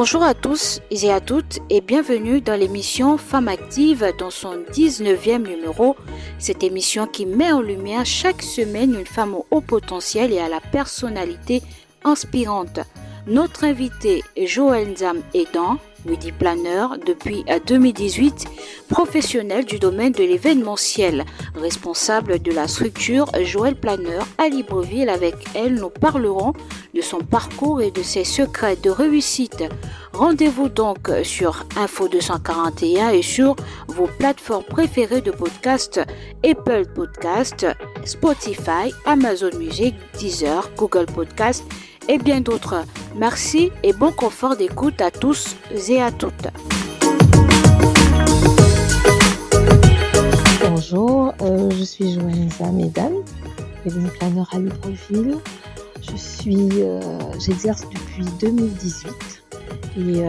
Bonjour à tous et à toutes et bienvenue dans l'émission Femmes Actives dans son 19e numéro. Cette émission qui met en lumière chaque semaine une femme au haut potentiel et à la personnalité inspirante. Notre invité est Joël Nzam Edan, wedding planner depuis 2018, professionnel du domaine de l'événementiel, responsable de la structure Joël Planner à Libreville. Avec elle, nous parlerons de son parcours et de ses secrets de réussite. Rendez-vous donc sur Info 241 et sur vos plateformes préférées de podcast, Apple Podcast, Spotify, Amazon Music, Deezer, Google Podcast et bien d'autres. Merci et bon confort d'écoute à tous et à toutes. Bonjour, je suis Joël Nzam Edan, wedding planner à Libreville. J'exerce depuis 2018 et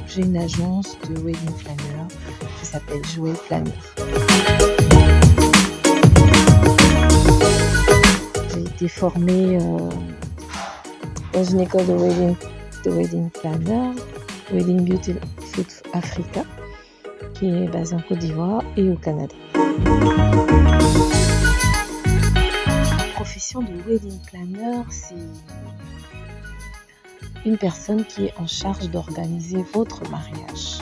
j'ai une agence de wedding planner qui s'appelle Joël Planner. J'ai été formée dans une école de wedding planner, Wedding Beauty Food Africa, qui est basée en Côte d'Ivoire et au Canada. La profession de wedding planner, c'est une personne qui est en charge d'organiser votre mariage.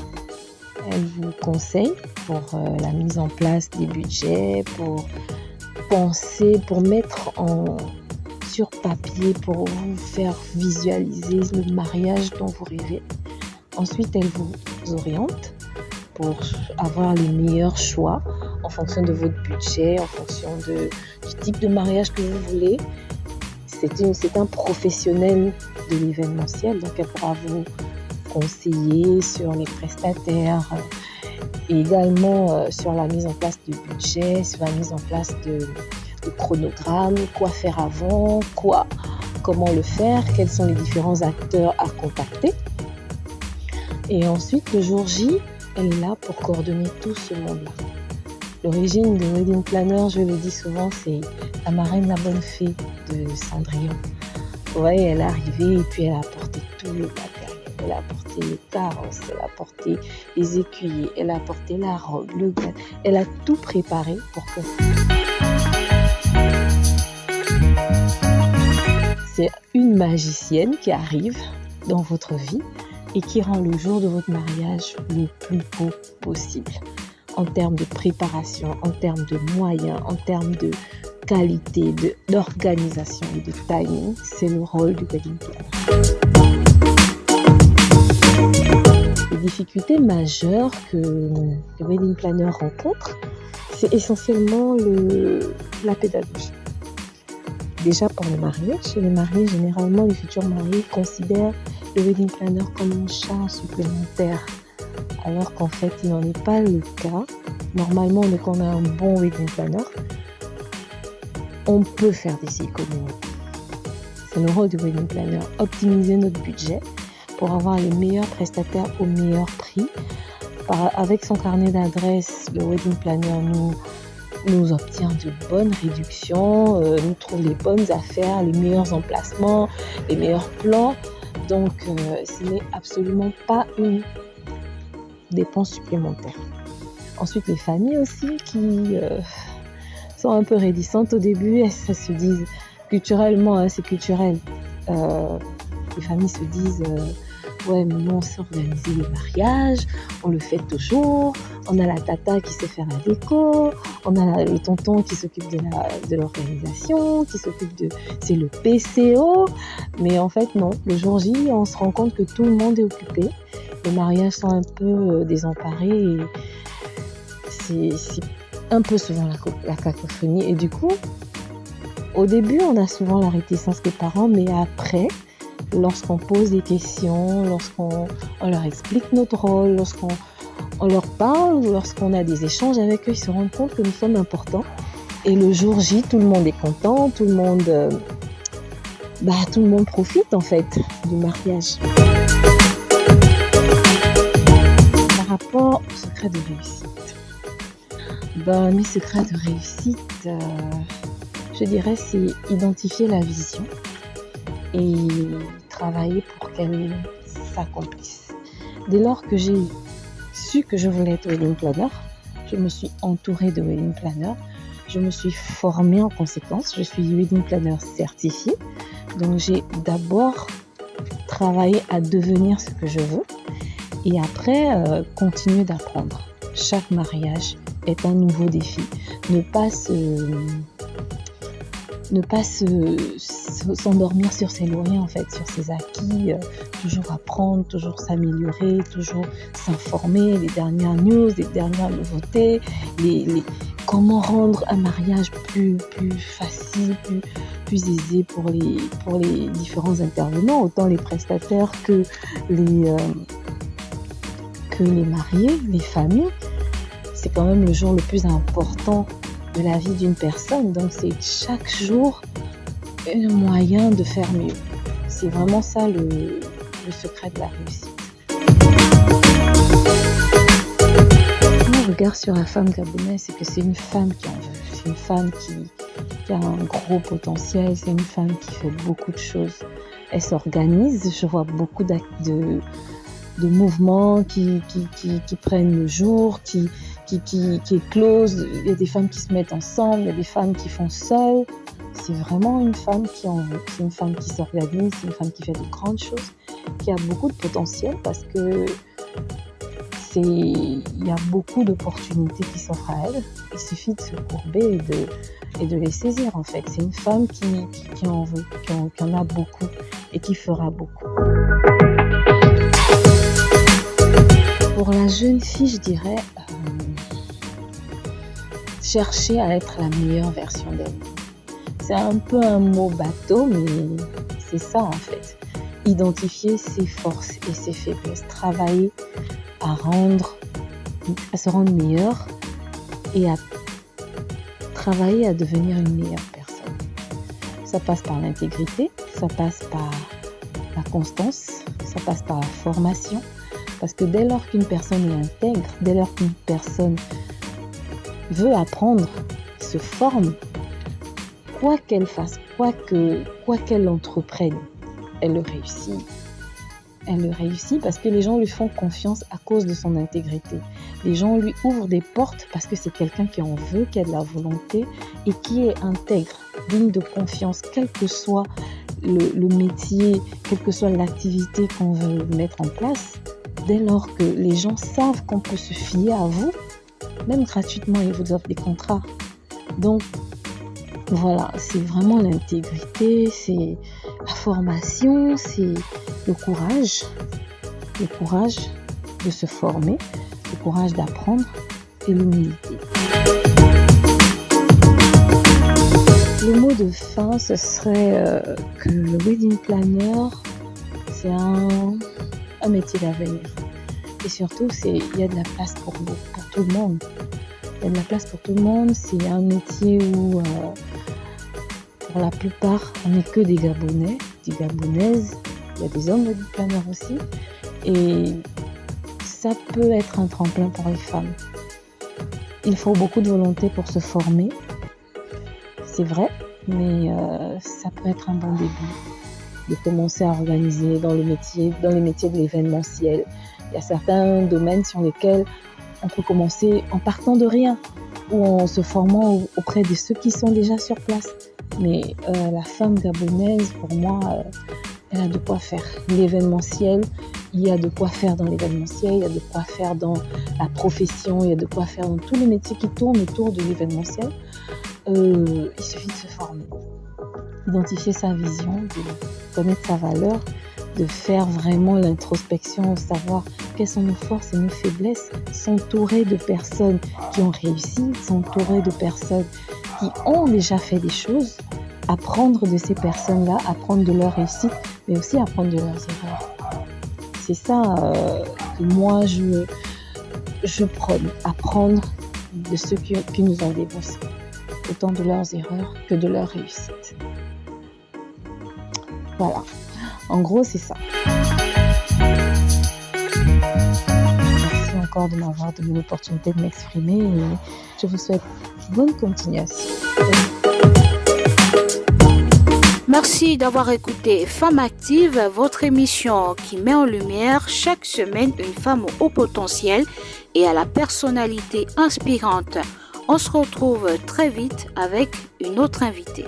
Elle vous conseille pour la mise en place des budgets, pour penser, pour mettre sur papier, pour vous faire visualiser le mariage dont vous rêvez. Ensuite, elle vous oriente pour avoir les meilleurs choix en fonction de votre budget, en fonction du type de mariage que vous voulez. C'est un professionnel de l'événementiel, donc elle pourra vous conseiller sur les prestataires et également sur la mise en place de budget, sur la mise en place de chronogramme, quoi faire avant, comment le faire, quels sont les différents acteurs à contacter. Et ensuite, le jour J, elle est là pour coordonner tout ce monde-là. L'origine de wedding planner, je le dis souvent, c'est la marraine, la bonne fée de Cendrillon. Vous voyez, elle est arrivée et puis elle a apporté tout le matériel. Elle a apporté le carrosse, elle a apporté les écuyers, elle a apporté la robe, le gant. Elle a tout préparé pour que... C'est une magicienne qui arrive dans votre vie et qui rend le jour de votre mariage le plus beau possible. En termes de préparation, en termes de moyens, en termes de qualité, d'organisation et de timing, c'est le rôle du wedding planner. Les difficultés majeures que le wedding planner rencontre, c'est essentiellement la pédagogie. Déjà pour les mariés, chez les mariés, généralement, les futurs mariés considèrent le wedding planner comme une charge supplémentaire, alors qu'en fait, il n'en est pas le cas. Normalement, dès qu'on a un bon wedding planner, on peut faire des économies. C'est le rôle du wedding planner, optimiser notre budget pour avoir les meilleurs prestataires au meilleur prix. Avec son carnet d'adresses, le wedding planner nous obtient de bonnes réductions, nous trouve les bonnes affaires, les meilleurs emplacements, les meilleurs plans. Donc, ce n'est absolument pas une dépense supplémentaire. Ensuite, les familles aussi qui sont un peu réticentes au début, elles se disent culturellement, c'est culturel. Les familles se disent ouais, mais nous on sait organiser les mariages, on le fait toujours, on a la tata qui sait faire la déco, on a le tonton qui s'occupe de l'organisation, c'est le PCO, mais en fait non, le jour J, on se rend compte que tout le monde est occupé, les mariages sont un peu désemparés et c'est un peu souvent la cacophonie et du coup, au début on a souvent la réticence des parents, mais après, lorsqu'on pose des questions, lorsqu'on leur explique notre rôle, lorsqu'on leur parle, lorsqu'on a des échanges avec eux, ils se rendent compte que nous sommes importants. Et le jour J, tout le monde est content, tout le monde profite en fait du mariage. Par rapport au secret de réussite, mes secrets de réussite, je dirais, c'est identifier la vision et travailler pour qu'elle s'accomplissent. Dès lors que j'ai su que je voulais être wedding planner, je me suis entourée de wedding planners. Je me suis formée en conséquence. Je suis wedding planner certifiée. Donc, j'ai d'abord travaillé à devenir ce que je veux et après, continuer d'apprendre. Chaque mariage est un nouveau défi. Ne pas s'endormir sur ses lauriers, en fait, sur ses acquis, toujours apprendre, toujours s'améliorer, toujours s'informer, les dernières news, les dernières nouveautés, comment rendre un mariage plus facile, plus aisé pour les différents intervenants, autant les prestataires que les mariés, les familles. C'est quand même le jour le plus important de la vie d'une personne, donc c'est chaque jour un moyen de faire mieux. C'est vraiment ça le secret de la réussite. Mon regard sur la femme gabonaise, c'est que c'est une femme qui en veut. C'est une femme qui a un gros potentiel, c'est une femme qui fait beaucoup de choses. Elle s'organise, je vois beaucoup de mouvements qui prennent le jour, qui éclosent. Il y a des femmes qui se mettent ensemble, il y a des femmes qui font seules. C'est vraiment une femme qui en veut. C'est une femme qui s'organise, c'est une femme qui fait de grandes choses, qui a beaucoup de potentiel parce que il y a beaucoup d'opportunités qui s'offrent à elle. Il suffit de se courber et de les saisir, en fait. C'est une femme qui en veut, qui en a beaucoup et qui fera beaucoup. Pour la jeune fille, je dirais chercher à être la meilleure version d'elle. C'est un peu un mot bateau, mais c'est ça en fait. Identifier ses forces et ses faiblesses, travailler à se rendre meilleure et à travailler à devenir une meilleure personne. Ça passe par l'intégrité, ça passe par la constance, ça passe par la formation. Parce que dès lors qu'une personne est intègre, dès lors qu'une personne veut apprendre, se forme, quoi qu'elle fasse, quoi qu'elle entreprenne, elle le réussit. Elle le réussit parce que les gens lui font confiance à cause de son intégrité. Les gens lui ouvrent des portes parce que c'est quelqu'un qui en veut, qui a de la volonté et qui est intègre, digne de confiance, quel que soit le métier, quelle que soit l'activité qu'on veut mettre en place. Dès lors que les gens savent qu'on peut se fier à vous, même gratuitement, ils vous offrent des contrats. Donc, voilà, c'est vraiment l'intégrité, c'est la formation, c'est le courage de se former, le courage d'apprendre et l'humilité. Le mot de fin, ce serait que le wedding planner, c'est un métier d'avenir. Et surtout, il y a de la place pour tout le monde. Il y a de la place pour tout le monde. C'est un métier où, pour la plupart, on n'est que des Gabonais, des Gabonaises. Il y a des hommes wedding planners aussi. Et ça peut être un tremplin pour les femmes. Il faut beaucoup de volonté pour se former. C'est vrai, mais ça peut être un bon début de commencer à organiser dans les métiers de l'événementiel. Il y a certains domaines sur lesquels on peut commencer en partant de rien ou en se formant auprès de ceux qui sont déjà sur place. Mais la femme gabonaise, pour moi, elle a de quoi faire. L'événementiel, il y a de quoi faire dans l'événementiel, il y a de quoi faire dans la profession, il y a de quoi faire dans tous les métiers qui tournent autour de l'événementiel. Il suffit de se former, identifier sa vision, de connaître sa valeur, de faire vraiment l'introspection, savoir quelles sont nos forces et nos faiblesses, s'entourer de personnes qui ont réussi, s'entourer de personnes qui ont déjà fait des choses, apprendre de ces personnes-là, apprendre de leurs réussites, mais aussi apprendre de leurs erreurs. C'est ça que moi je prône, apprendre de ceux qui nous ont débossé, autant de leurs erreurs que de leurs réussites. Voilà. En gros, c'est ça. Merci encore de m'avoir donné l'opportunité de m'exprimer et je vous souhaite bonne continuation. Merci Merci d'avoir écouté Femme Active, votre émission qui met en lumière chaque semaine une femme au potentiel et à la personnalité inspirante. On se retrouve très vite avec une autre invitée.